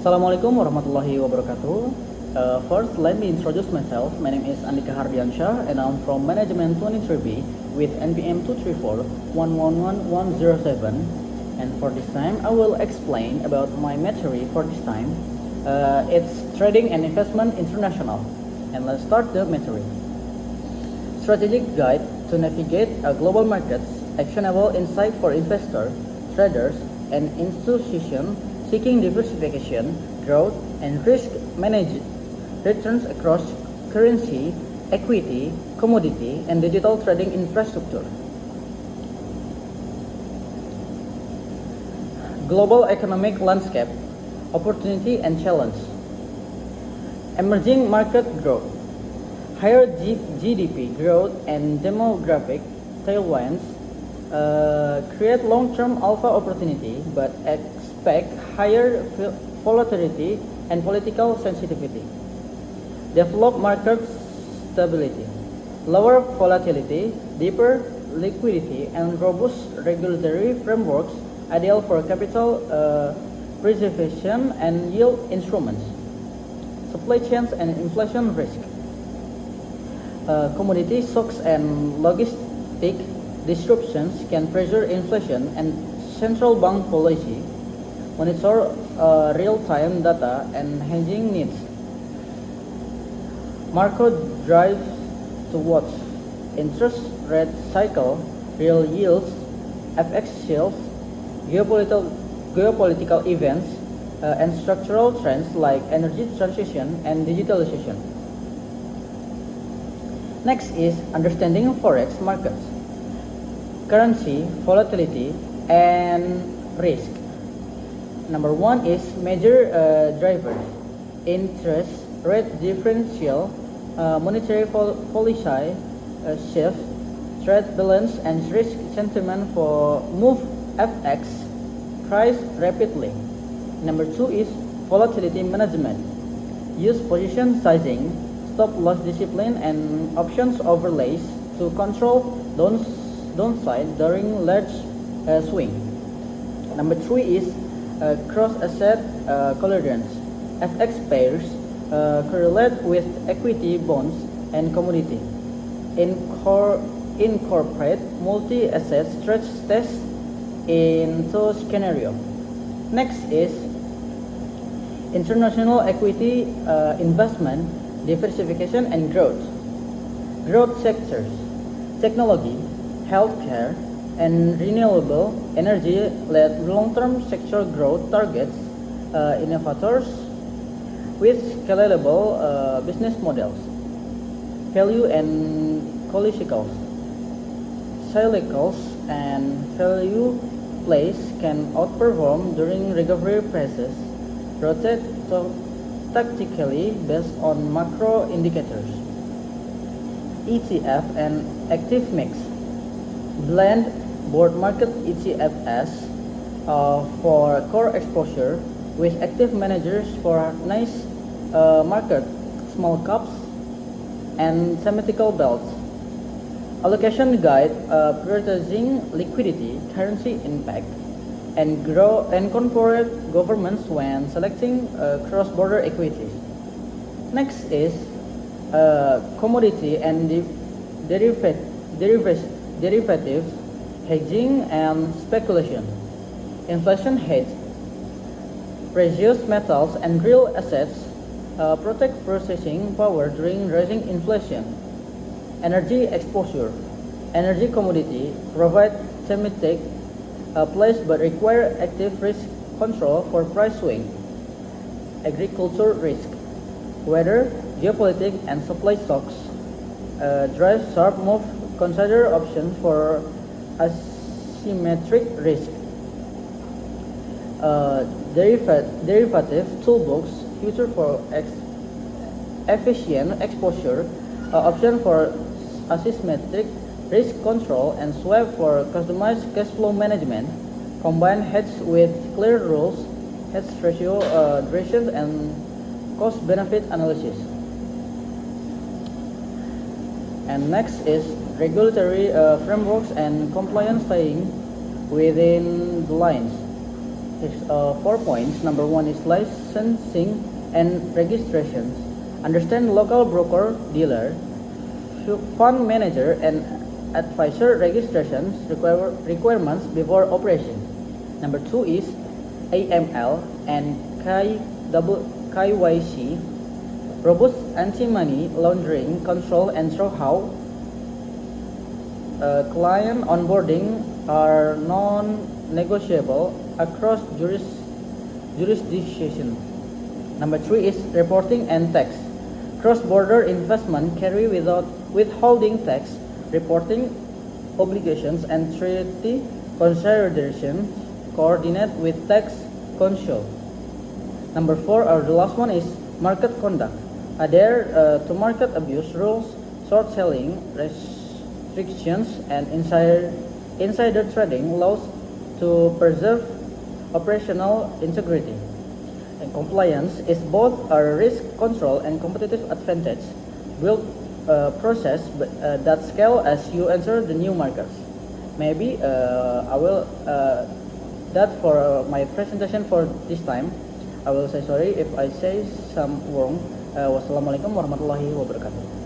Assalamualaikum warahmatullahi wabarakatuh. First, let me introduce myself. My name is Andika Hardiansyah, and I'm from Management 23B with NPM 234111107. And for this time, I will explain about my material for this time. It's Trading and Investment International. And let's start the material. Strategic guide to navigate global markets, actionable insight for investors, traders, and institutions seeking diversification, growth, and risk managed returns across currency, equity, commodity, and digital trading infrastructure. Global economic landscape, opportunity and challenge. Emerging market growth. Higher GDP growth and demographic tailwinds create long-term alpha opportunity, but expect higher volatility and political sensitivity. Develop market stability. Lower volatility, deeper liquidity, and robust regulatory frameworks ideal for capital preservation and yield instruments. Supply chains and inflation risk. Commodity shocks and logistic disruptions can pressure inflation, and central bank policy monitor real-time data and hedging needs. Market drives towards interest rate cycle, real yields, FX shifts, geopolitical events, and structural trends like energy transition and digitalization. Next is understanding forex markets, currency, volatility, and risk. Number one is major drivers: interest rate differential, monetary policy shift, trade balance, and risk sentiment for move FX price rapidly. Number two is volatility management, use position sizing, stop loss discipline, and options overlays to control downside during large swing. Number three is cross-asset correlation. FX pairs correlate with equity, bonds, and commodity. Incorporate multi-asset stress test into scenario. Next is international equity investment, diversification, and growth. Growth sectors: technology, healthcare, and renewable energy led long-term sector growth targets innovators with scalable business models. Value and cyclicals and value plays can outperform during recovery phases, rotate tactically based on macro indicators. ETF and active mix. Blend board market ETFs for core exposure with active managers for niche market, small caps, and thematical belts. Allocation guide prioritizing liquidity, currency impact, and corporate governance when selecting cross-border equities. Next is commodity and derivatives, hedging and speculation. Inflation hedge. Precious metals and real assets protect purchasing power during rising inflation. Energy exposure. Energy commodity provide thematic plays but require active risk control for price swing. Agriculture risk. Weather, geopolitics, and supply shocks drive sharp move. Consider options for asymmetric risk. Derivative toolbox, future for efficient exposure, option for asymmetric risk control, and swap for customized cash flow management. Combine hedge with clear rules, hedge ratio, duration, and cost-benefit analysis. And next is regulatory frameworks and compliance staying within the lines. Here's 4 points. Number 1 is licensing and registrations. Understand local broker, dealer, fund manager, and advisor registrations requirements before operation. Number 2 is AML and KYC, robust anti-money laundering control, and show how client onboarding are non-negotiable across jurisdictions. Number 3 is reporting and tax. Cross-border investment carry without withholding tax, reporting obligations, and treaty considerations coordinate with tax control. Number 4, or the last one, is market conduct. Adhere to market abuse rules, short selling restrictions, and insider trading laws to preserve operational integrity. And compliance is both a risk control and competitive advantage. Build a process that scale as you enter the new markets. Maybe I will that for my presentation for this time. I will say sorry if I say some wrong. Wassalamualaikum warahmatullahi wabarakatuh.